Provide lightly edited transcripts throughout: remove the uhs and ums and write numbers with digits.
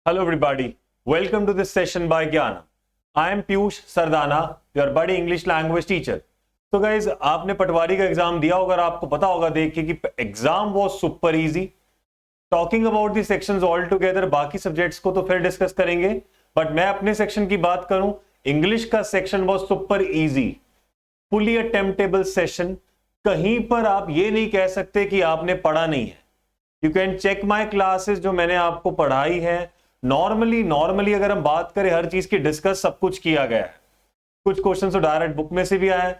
Hello everybody, welcome to this session by Gyana. I am Piyush Sardana, your buddy English language teacher. तो guys, आपने पटवारी का exam दिया होगा और आपको पता होगा देख के कि exam was super easy. Talking about the sections all together, बाकी सब्जेक्ट्स को तो फिर डिस्कस करेंगे, बट मैं अपने सेक्शन की बात करूं, इंग्लिश का section was super easy, fully attemptable session. कहीं पर आप ये नहीं कह सकते कि आपने पढ़ा नहीं है. You can check my classes जो मैंने आपको पढ़ाई है. नॉर्मली अगर हम बात करें हर चीज की डिस्कस सब कुछ किया गया है. कुछ क्वेश्चन तो डायरेक्ट बुक में से भी आए,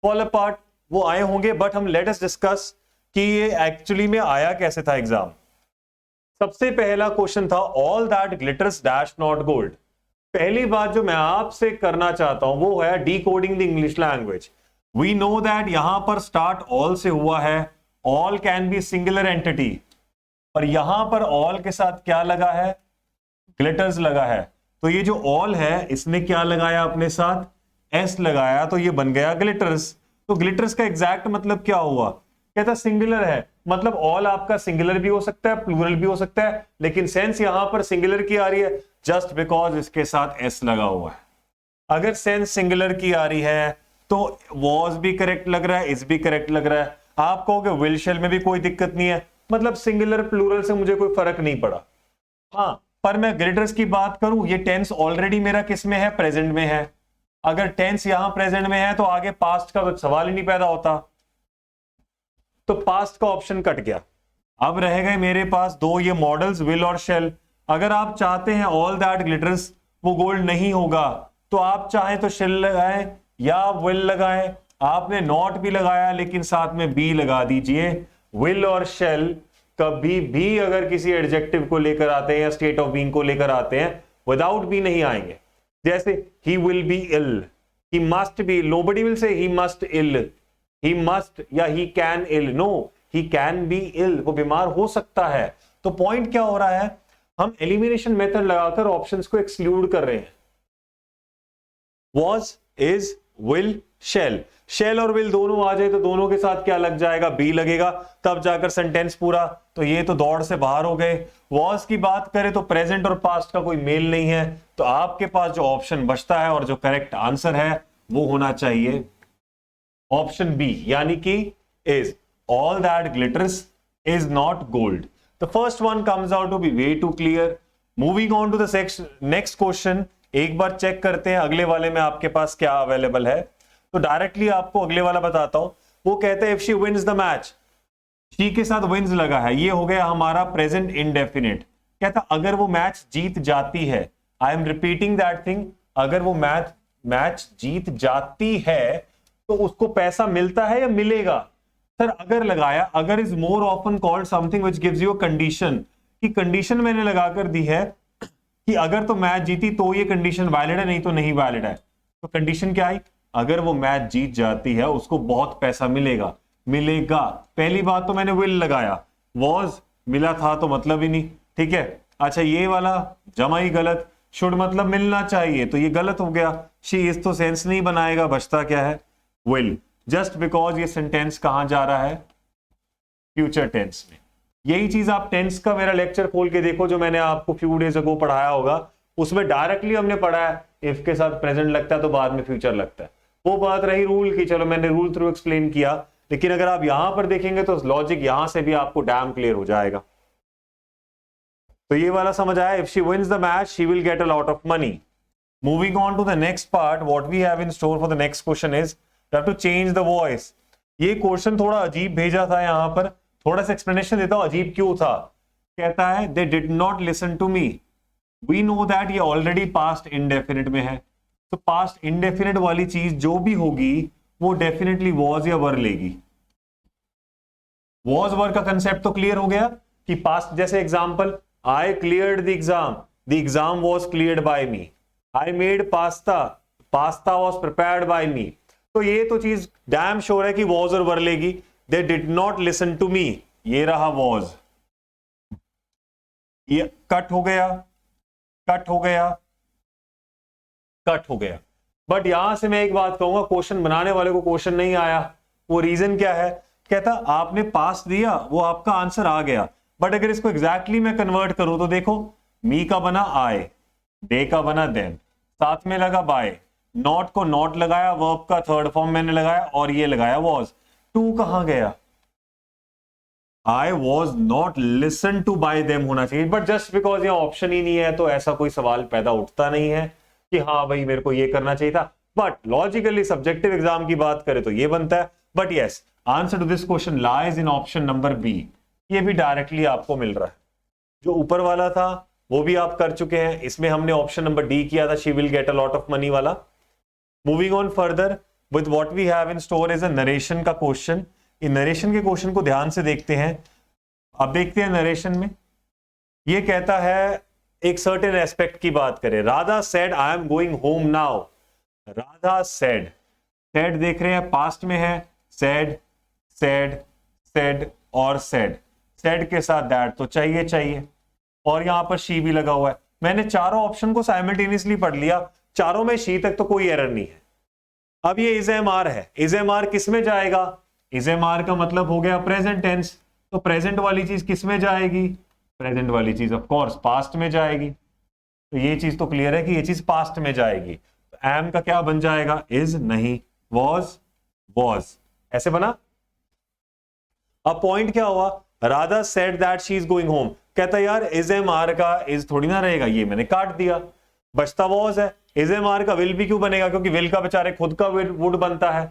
फॉल अपार्ट वो आए होंगे, बट हम लेट अस डिस्कस कि ये एक्चुअली में आया कैसे था एग्जाम. सबसे पहला क्वेश्चन था all that glitters dash not gold. पहली बात जो मैं आपसे करना चाहता हूं वो है decoding the English language. We know that यहां पर स्टार्ट ऑल से हुआ है. All can be singular entity, और यहां पर ऑल के साथ क्या लगा है, ग्लिटर्स लगा है. तो ये जो ऑल है इसने क्या लगाया अपने साथ, एस लगाया, तो ये बन गया ग्लिटर्स. तो ग्लिटर्स का एग्जैक्ट मतलब क्या हुआ, कहता सिंगुलर है, मतलब ऑल आपका सिंगुलर भी हो सकता है, प्लूरल भी हो सकता है, लेकिन सेंस यहां पर सिंगुलर की आ रही है जस्ट बिकॉज इसके साथ एस लगा हुआ है. अगर सेंस सिंगुलर की आ रही है तो वॉज भी करेक्ट लग रहा है, इज भी करेक्ट लग रहा है. आप कहोगे विल शेल में भी कोई दिक्कत नहीं है, मतलब सिंगुलर प्लूरल से मुझे कोई फर्क नहीं पड़ा. हाँ, पर मैं ग्लिटर्स की बात करूं, ये टेंस ऑलरेडी मेरा किस में है, प्रेजेंट में है. अगर टेंस यहां प्रेजेंट में है तो आगे पास्ट का तो सवाल ही नहीं पैदा होता, तो पास्ट का ऑप्शन कट गया. अब रह गए मेरे पास दो ये मॉडल्स, विल और शेल. अगर आप चाहते हैं ऑल दैट ग्लिटर्स वो गोल्ड नहीं होगा, तो आप चाहें तो शेल लगाएं या विल लगाएं. आपने नॉट भी लगाया लेकिन साथ में बी लगा दीजिए. विल और शेल कभी भी अगर किसी एडजेक्टिव को लेकर आते हैं या स्टेट ऑफ बीइंग को लेकर आते हैं, विदाउट बी नहीं आएंगे. जैसे he will be ill, he must be, nobody will say he must ill, he must या he can ill. No, he can be ill, वो बीमार हो सकता है. तो पॉइंट क्या हो रहा है, हम एलिमिनेशन मेथड लगाकर ऑप्शंस को एक्सक्लूड कर रहे हैं. Was, is, will, shall. Shall और विल दोनों आ जाए तो दोनों के साथ क्या लग जाएगा, बी लगेगा, तब जाकर सेंटेंस पूरा. तो ये तो दौड़ से बाहर हो गए. वॉज की बात करें तो प्रेजेंट और पास्ट का कोई मेल नहीं है, तो आपके पास जो ऑप्शन बचता है और जो करेक्ट आंसर है वो होना चाहिए ऑप्शन बी, यानी कि is. All that glitters is not gold. The first one comes out to be way too clear. Moving on to the next question. एक बार चेक करते हैं अगले वाले में आपके पास क्या अवेलेबल है. तो डायरेक्टली आपको अगले वाला बताता हूं. वो कहते हैं if she wins the match, she के साथ विन्स लगा है, ये हो गया हमारा प्रेजेंट इंडेफिनिट. कहता अगर वो मैच जीत जाती है, I am repeating that thing, अगर वो मैच जीत जाती है तो उसको पैसा मिलता है या मिलेगा. सर अगर लगाया, अगर is more often called something which gives you a condition, कि कंडीशन मैंने लगाकर दी है कि अगर तो मैच जीती तो ये कंडीशन वैलिड है, नहीं तो नहीं वैलिड है. तो कंडीशन क्या आई, अगर वो मैच जीत जाती है उसको बहुत पैसा मिलेगा. पहली बात तो मैंने विल लगाया, वॉज मिला था तो मतलब ही नहीं, ठीक है. अच्छा ये वाला जमा ही गलत, शुड मतलब मिलना चाहिए, तो ये गलत हो गया. शी इज तो सेंस नहीं बनाएगा, बचता क्या है, विल, जस्ट बिकॉज ये सेंटेंस कहां जा रहा है, फ्यूचर टेंस में. यही चीज आप टेंस का मेरा लेक्चर खोल के देखो जो मैंने आपको फ्यू डेज अगो पढ़ाया होगा, उसमें डायरेक्टली हमने पढ़ा है इफ के साथ प्रेजेंट लगता है तो बाद में फ्यूचर लगता है. वो बात रही रूल की, चलो मैंने रूल थ्रू एक्सप्लेन किया, लेकिन अगर आप यहां पर देखेंगे तो लॉजिक यहां से भी आपको डैम क्लियर हो जाएगा. तो ये वाला समझ आया, if she wins the match she will get a lot of money. Moving on to the next part, what we have in store for the next question is you have to change the voice. ये क्वेश्चन थोड़ा अजीब भेजा था, यहां पर थोड़ा सा एक्सप्लेनेशन देता हूं अजीब क्यों था. कहता है they did not listen to me. We know that ये ऑलरेडी पास्ट इंडेफिनिट में है, तो पास्ट इंडेफिनिट वाली चीज जो भी होगी वो डेफिनेटली वॉज या वर लेगी. वॉज वर का कंसेप्ट तो क्लियर हो गया कि पास्ट, जैसे example I cleared the exam was cleared by me. I made pasta was prepared by me. तो ये तो चीज डैम श्योर है कि वॉज और वर लेगी. They did not listen to me, ये रहा वॉज, ये कट हो गया. बट यहां से मैं एक बात कहूंगा, क्वेश्चन बनाने वाले को क्वेश्चन नहीं आया. वो रीजन क्या है, कहता आपने पास दिया वो आपका आंसर आ गया, बट अगर इसको एग्जैक्टली मैं कन्वर्ट करूं तो देखो मी का बना आई, दे का बना देम, साथ में लगा बाय, नॉट को नॉट लगाया, वर्ब का थर्ड फॉर्म मैंने लगाया और ये लगाया वॉज। टू कहां गया? I was not listen to by them होना चाहिए, बट जस्ट बिकॉज यहाँ ऑप्शन ही नहीं है तो ऐसा कोई सवाल पैदा उठता नहीं है कि हाँ भाई मेरे को ये करना चाहिए था। बट लॉजिकली सब्जेक्टिव एग्जाम की बात करें तो ये बनता है। But yes, answer to this question lies in option number B. ये भी डायरेक्टली आपको मिल रहा है। जो ऊपर वाला था वो भी आप कर चुके हैं, इसमें हमने ऑप्शन नंबर डी किया था, she will get a lot of money वाला। Moving on further with what we have in store is a narration का क्वेश्चन। इन नरेशन के क्वेश्चन को ध्यान से देखते हैं। अब देखते हैं नरेशन में ये कहता है, एक सर्टेन एस्पेक्ट की बात करें। Radha said I am going home now. Radha said, said देख रहे हैं पास्ट में है, सेड सेड सेड और सेड, सेड के साथ दैट तो चाहिए चाहिए, और यहां पर शी भी लगा हुआ है। मैंने चारों ऑप्शन को साइमल्टेनियसली पढ़ लिया, चारों में शी तक तो कोई एरर नहीं है। अब ये इज एम आर है, इज एम आर किस में जाएगा? इज एम आर का मतलब हो गया प्रेजेंट टेंस, तो प्रेजेंट वाली चीज किस में जाएगी? प्रेजेंट वाली चीज ऑफ कोर्स पास्ट में जाएगी। तो ये चीज तो क्लियर है कि ये चीज पास्ट में जाएगी। तो एम का क्या बन जाएगा? इज नहीं, वॉज वॉज, ऐसे बना। अब पॉइंट क्या हुआ? Radha said that she is going home. कहता यार इज एम आर का इज थोड़ी ना रहेगा, ये मैंने काट दिया, बचता वॉज है। इज एम आर का विल भी क्यों बनेगा? क्योंकि विल का बेचारे खुद का वुड बनता है।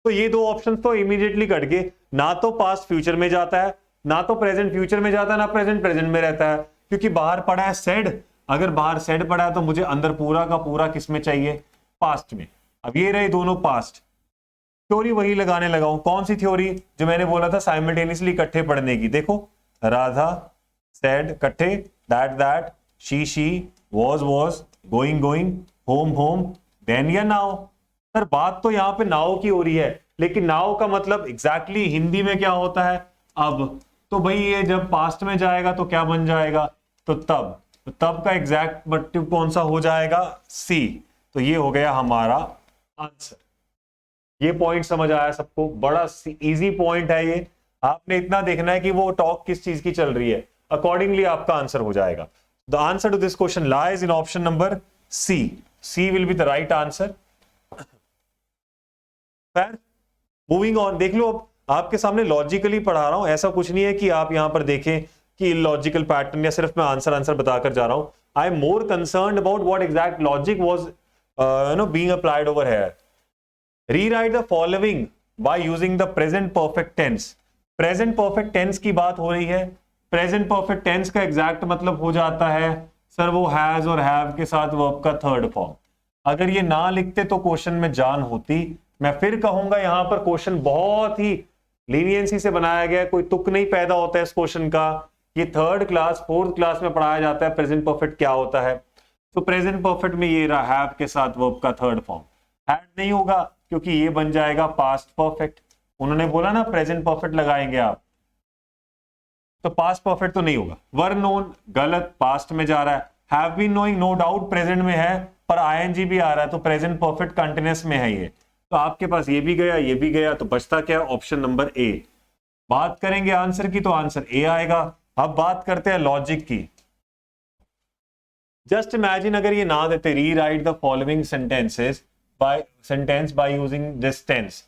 तो ये दो ऑप्शन तो इमीडिएटली कट गए, ना तो पास्ट फ्यूचर में जाता है, ना तो प्रेजेंट फ्यूचर में जाता है, ना प्रेजेंट प्रेजेंट में रहता है, क्योंकि बाहर पड़ा है सेड। अगर बाहर सेड पड़ा है तो मुझे अंदर पूरा का पूरा किस में चाहिए? पास्ट में। अब ये रहे दोनों पास्ट। थ्योरी वही लगाने लगा हूं। कौन सी थ्योरी? जो मैंने बोला था साइमल्टेनियसली इकट्ठे पढ़ने की। देखो, राधा सेड इकट्ठे, that she was going going, home then या नाउ। सर बात तो यहां पे नाउ की हो रही है, लेकिन नाउ का मतलब एग्जैक्टली हिंदी में क्या होता है? अब। तो भाई ये जब पास्ट में जाएगा तो क्या बन जाएगा? तो तब। तो तब का एग्जैक्ट मोटिव कौन सा हो जाएगा? सी। तो ये हो गया हमारा आंसर। ये पॉइंट समझ आया सबको? बड़ा इजी पॉइंट है ये। आपने इतना देखना है कि वो टॉक किस चीज की चल रही है, अकॉर्डिंगली आपका आंसर हो जाएगा। The answer to this question lies in option number C. C will be the right answer. Moving on, देख लो अब आपके सामने लॉजिकली पढ़ा रहा हूं, ऐसा कुछ नहीं है कि आप यहां पर देखें कि इलॉजिकल पैटर्न या सिर्फ मैं आंसर बताकर जा रहा हूं। I am more concerned about what exact logic was being applied over here. Rewrite the following by using the present perfect tense. Present perfect tense की बात हो रही है। प्रेजेंट परफेक्ट टेंस का एग्जैक्ट मतलब हो जाता है सर वो हैज और हैव के साथ वर्ब का थर्ड फॉर्म। अगर ये ना लिखते तो क्वेश्चन में जान होती। मैं फिर कहूंगा यहां पर क्वेश्चन बहुत ही लीनियंसी से बनाया गया है, कोई तुक नहीं पैदा होता है इस क्वेश्चन का। ये थर्ड क्लास फोर्थ क्लास में पढ़ाया जाता है प्रेजेंट परफेक्ट क्या होता है। तो प्रेजेंट परफेक्ट में ये रहा हैव के साथ वर्ब का थर्ड फॉर्म। हैड नहीं होगा क्योंकि ये बन जाएगा पास्ट परफेक्ट। उन्होंने बोला ना प्रेजेंट परफेक्ट लगाएंगे आप, तो पास्ट परफेक्ट तो नहीं होगा। वर नोन गलत, पास्ट में जा रहा है। Have been knowing no doubt present में है, पर आईएनजी भी आ रहा है, तो प्रेजेंट परफेक्ट कंटिन्यूअस में है ये। तो आपके पास ये भी गया, ये भी गया, तो बचता क्या? Option number A. बात करेंगे आंसर की तो आंसर ए आएगा। अब बात करते हैं लॉजिक की। जस्ट इमेजिन अगर ये ना देते, rewrite the following sentence by using this tense.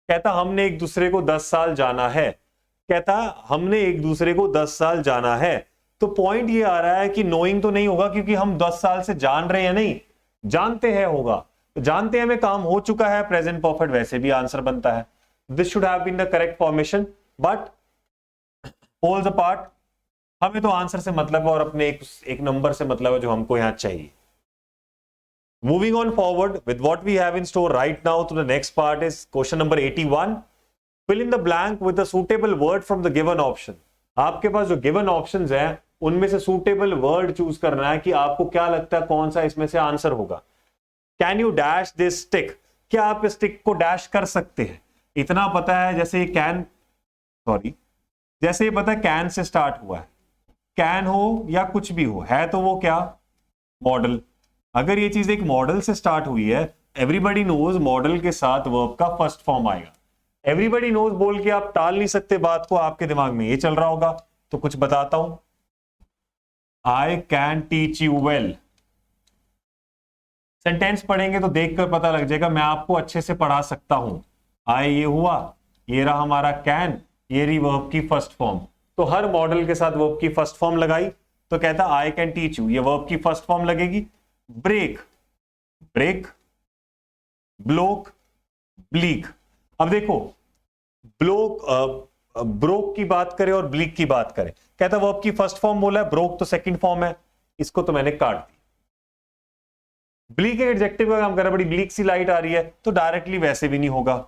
कहता हमने एक दूसरे को 10 साल जाना है। कहता हमने एक दूसरे को 10 साल जाना है। तो पॉइंट ये आ रहा है कि नोइंग तो नहीं होगा, क्योंकि हम 10 साल से जान रहे हैं, नहीं जानते हैं होगा। तो जानते हैं में काम हो चुका है, प्रेजेंट परफेक्ट वैसे भी आंसर बनता है। This should have been the correct formation, but poles apart, हमें तो आंसर से मतलब है और अपने एक नंबर से मतलब है जो हमको यहां चाहिए। Moving on forward with what we have in store right now, तो the next part is question number 81। Fill in the blank with the suitable word from the given option. आपके पास जो गिवन ऑप्शंस हैं उनमें से suitable word choose करना है कि आपको क्या लगता है कौन सा इसमें से आंसर होगा। Can you dash this stick? क्या आप इस स्टिक को डैश कर सकते हैं? इतना पता है, जैसे जैसे ये पता है कैन से स्टार्ट हुआ है, कैन हो या कुछ भी हो, है तो वो क्या? मॉडल। अगर ये चीज एक मॉडल से स्टार्ट हुई है, एवरीबडी नोज मॉडल के साथ वर्ब का फर्स्ट फॉर्म आएगा। एवरीबडी नोज बोल के आप टाल नहीं सकते बात को, आपके दिमाग में ये चल रहा होगा। तो कुछ बताता हूं, आई can teach you well. Sentence पढ़ेंगे तो देखकर पता लग जाएगा, मैं आपको अच्छे से पढ़ा सकता हूं। आई ये हुआ, ये रहा हमारा कैन, ये रही वर्ब की फर्स्ट फॉर्म। तो हर मॉडल के साथ वर्ब की फर्स्ट फॉर्म लगाई तो कहता आई कैन टीच यू, ये वर्ब की फर्स्ट फॉर्म लगेगी। Break, break, bloke, bleak. अब देखो, ब्लोक ब्रोक की बात करें और ब्लीक की बात करें, कहता वर्ब की फर्स्ट फॉर्म बोला है, ब्रोक तो सेकंड फॉर्म है, इसको तो मैंने काट दी। ब्लीक एक एडजेक्टिव का काम कर रहा है, बड़ी ब्लीक सी लाइट आ रही है, तो डायरेक्टली वैसे भी नहीं होगा।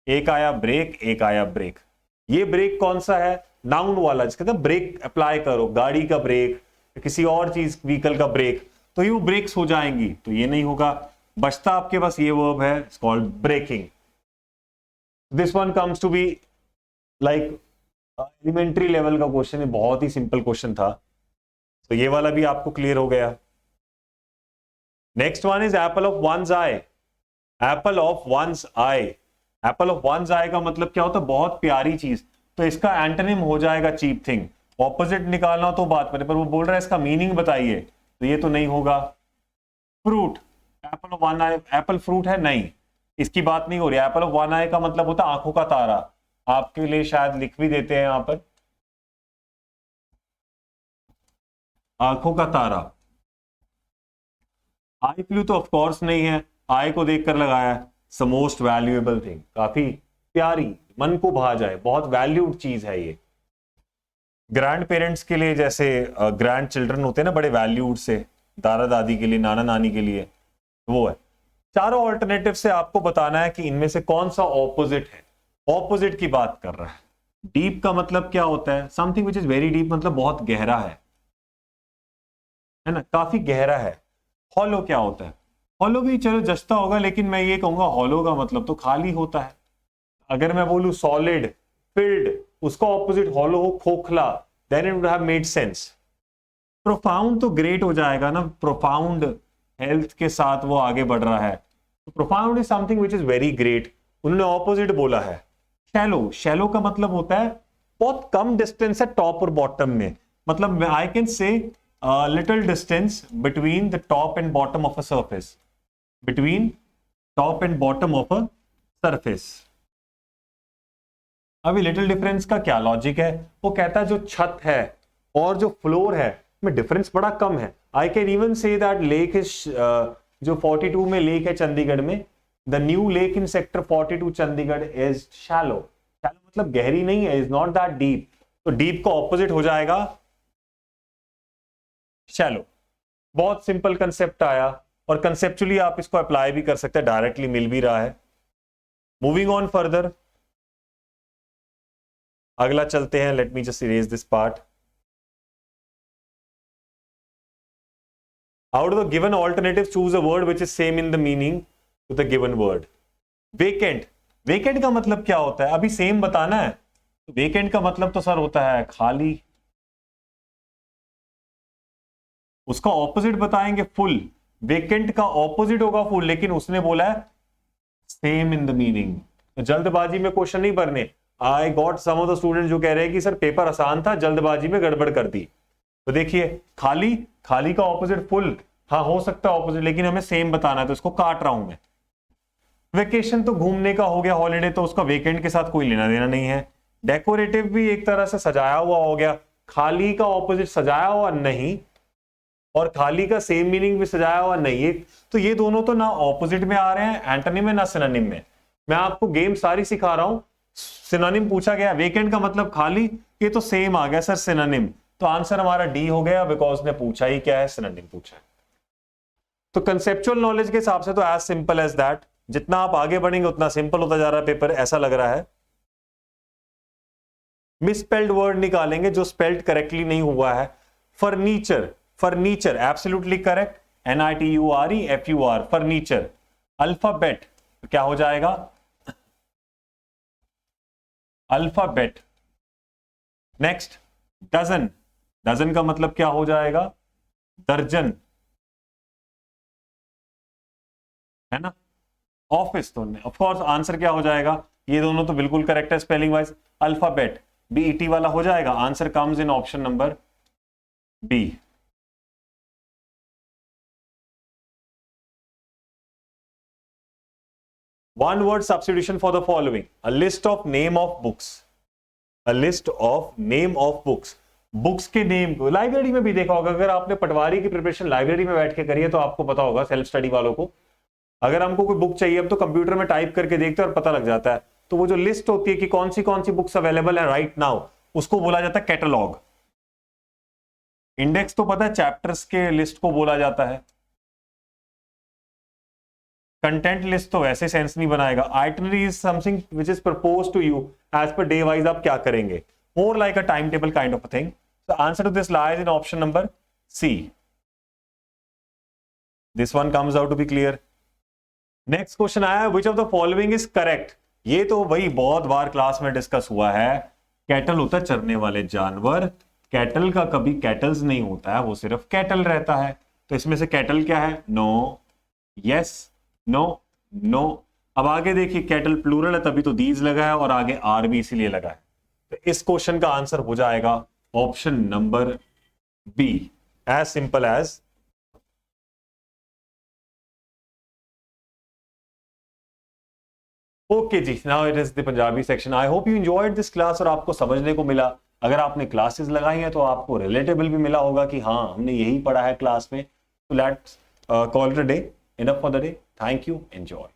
एक आया ब्रेक, एक आया ब्रेक। ये ब्रेक कौन सा है? नाउन वाला, जिसके अंदर ब्रेक अप्लाई करो, गाड़ी का ब्रेक, किसी और चीज व्हीकल का ब्रेक, तो ये ब्रेक्स हो जाएंगी, तो ये नहीं होगा। बचता आपके पास ये वर्ब है, it's called breaking. This one comes to be like elementary level का क्वेश्चन है, बहुत ही सिंपल क्वेश्चन था, तो ये वाला भी आपको क्लियर हो गया। Next one is apple of one's eye. Apple of one's eye, apple of one's eye का मतलब क्या होता है? बहुत प्यारी चीज। तो इसका एंटोनिम हो जाएगा चीप थिंग। ऑपोजिट निकालना तो बात करें, पर वो बोल रहा है इसका मीनिंग बताइए, तो ये तो नहीं होगा। Fruit, Apple of one I, Apple fruit है? नहीं, इसकी बात नहीं हो रही। एप्पल ऑफ वन आई का मतलब होता है आंखों का तारा। आपके लिए शायद लिख भी देते हैं यहां पर, आंखों का तारा। आई फ्लू तो ऑफ कोर्स नहीं है, आई को देखकर लगाया है। मोस्ट वैल्यूएबल थिंग, काफी प्यारी, मन को भा जाए, बहुत वैल्यूड चीज है ये। ग्रैंड पेरेंट्स के लिए, जैसे ग्रैंड चिल्ड्रन होते हैं ना बड़े वैल्यूड से, दादा दादी के लिए, नाना नानी के लिए, वो है। चारों ऑल्टरनेटिव से आपको बताना है कि इनमें से कौन सा ऑपोजिट है। ऑपोजिट की बात कर रहा है। डीप का मतलब क्या होता है? Something which is very deep, मतलब बहुत गहरा है ना, काफी गहरा है। हॉलो क्या होता है? हॉलो भी चलो जचता होगा, लेकिन मैं ये कहूंगा हॉलो का मतलब तो खाली होता है। अगर मैं बोलूं सॉलिड, फिल्ड, उसका ऑपोजिट हॉलो हो, खोखला, then it would have made sense. Profound तो ग्रेट हो जाएगा ना, प्रोफाउंड हेल्थ के साथ वो आगे बढ़ रहा है। Profound is something which is very great, उन्होंने ऑपोजिट बोला है। शैलो, शैलो का मतलब होता है बहुत कम डिस्टेंस है टॉप और बॉटम में, मतलब I can say little distance between the top and bottom of a surface, between top and bottom of a surface. अभी लिटिल डिफरेंस का क्या लॉजिक है? वो कहता है जो छत है और जो फ्लोर है में डिफरेंस बड़ा कम है। I can even say that lake is, जो 42 में लेक है चंडीगढ़ में, the new lake in sector 42 Chandigarh is shallow. Shallow मतलब गहरी नहीं है, इज नॉट दैट डीप। तो डीप का ऑपोजिट हो जाएगा शैलो। बहुत सिंपल कंसेप्ट आया, और कंसेप्चुअली आप इसको अप्लाई भी कर सकते हैं, डायरेक्टली मिल भी रहा है। मूविंग ऑन फर्दर, अगला चलते हैं। Let me just erase this part. Out of the given alternatives, choose a word which is same in the meaning to the given word. Vacant, vacant का मतलब क्या होता है? अभी सेम बताना है। Vacant का मतलब तो सर होता है खाली, उसका ऑपोजिट बताएंगे फुल। Vacant का ऑपोजिट होगा फुल, लेकिन उसने बोला है सेम इन द मीनिंग। जल्दबाजी में क्वेश्चन नहीं भरने। I got some of the student जो कह रहे हैं कि सर पेपर आसान था, जल्दबाजी में गड़बड़ कर दी। तो देखिए, खाली, खाली का ऑपोजिट फुल, हाँ हो सकता है ऑपोजिट, लेकिन हमें सेम बताना है, तो इसको काट रहा हूं मैं। वेकेशन तो घूमने का हो गया, हॉलिडे तो उसका वीकेंड के साथ कोई लेना देना नहीं है। डेकोरेटिव भी एक तरह से सजाया हुआ हो गया, खाली का ऑपोजिट सजाया हुआ नहीं, और खाली का सेम मीनिंग भी सजाया हुआ नहीं है। तो ये दोनों तो ना ऑपोजिट में आ रहे हैं एंटोनिम में, ना सिनोनिम में। मैं आपको गेम सारी सिखा रहा हूं। सिनोनिम पूछा गया, वीकेंड का मतलब खाली, ये तो सेम आ गया सर सिनोनिम। तो आंसर हमारा डी हो गया, बिकॉज ने पूछा ही क्या है, सिनोनिम पूछा है। तो कंसेप्चुअल नॉलेज के हिसाब से तो एज सिंपल एज दैट। जितना आप आगे बढ़ेंगे उतना सिंपल होता जा रहा है पेपर, ऐसा लग रहा है। मिसस्पेल्ड वर्ड निकालेंगे जो स्पेल्ड करेक्टली नहीं हुआ है। Furniture, furniture absolutely correct, NITUREFUR, furniture. Alphabet क्या हो जाएगा? अल्फाबेट। नेक्स्ट, डजन, डजन का मतलब क्या हो जाएगा? दर्जन, है ना। ऑफिस तो ऑफ कोर्स आंसर क्या हो जाएगा? ये दोनों तो बिल्कुल करेक्ट है स्पेलिंग वाइज। अल्फाबेट BET वाला हो जाएगा, answer comes in option number B. One word substitution for the following, a list of name of books, a list of name of books, books के नेम को library में भी देखा होगा, अगर आपने पटवारी की प्रिपरेशन लाइब्रेरी में बैठ के करी है तो आपको पता होगा, सेल्फ स्टडी वालों को, अगर हमको कोई बुक चाहिए अब तो कंप्यूटर में टाइप करके देखते हैं और पता लग जाता है, तो वो जो लिस्ट होती है कि कौन सी बुक्स अवेलेबल है राइट नाउ, उसको बोला जाता है कैटलॉग। इंडेक्स तो पता है चैप्टर्स के लिस्ट को बोला जाता है। कंटेंट लिस्ट तो वैसे सेंस नहीं बनाएगा। Itinerary is something which is propose to you as per day wise आप क्या करेंगे, more like a time table kind of a thing. The answer to this lies in option number C. This one comes out to be clear. Next question आया, which of the following is correct. ये तो भाई बहुत बार class में discuss हुआ है। Cattle होता है चरने वाले जानवर, कैटल का कभी कैटल्स नहीं होता है, वो सिर्फ कैटल रहता है। तो इसमें से कैटल क्या है? No, yes, no, no. अब आगे देखिए, कैटल प्लूरल है तभी तो दीज लगा है और आगे आर भी इसीलिए लगा है। तो इस क्वेश्चन का आंसर हो जाएगा option number B, as simple as. Okay जी, now it is the Punjabi section. I hope you enjoyed this class और आपको समझने को मिला। अगर आपने क्लासेस लगाई हैं तो आपको रिलेटेबल भी मिला होगा कि हाँ हमने यही पढ़ा है क्लास में। तो let's call it a day, enough for the day. Thank you, enjoy.